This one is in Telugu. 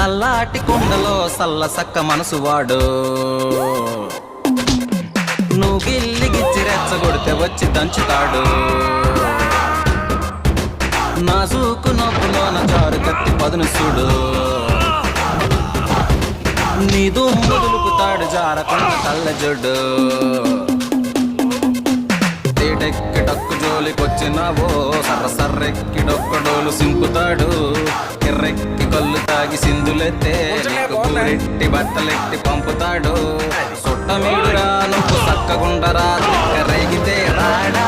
సల్లాటి కుండలో సల్ల సక్క మనసు వాడు నువ్వు గిల్లి గిచ్చి రెచ్చగొడితే వచ్చి దంచుతాడు నా సూకు నొప్పులోన జారు కత్తి పదును చూడు నీ దుమ్ము దులుపుతాడు జారకుండా కళ్ళజొడ్డు తేటెక్కి డక్కు జోలికొచ్చినావో సర్ర సర్రెక్కి డొక్కడోలు సింపుతాడు ఎర్రెక్కి కళ్ళు తాగి సింధులెత్తే రెట్టి బట్టలెట్టి పంపుతాడు సొట్ట మీడురా నువ్వు సక్కగుండరా రేగితే రాడా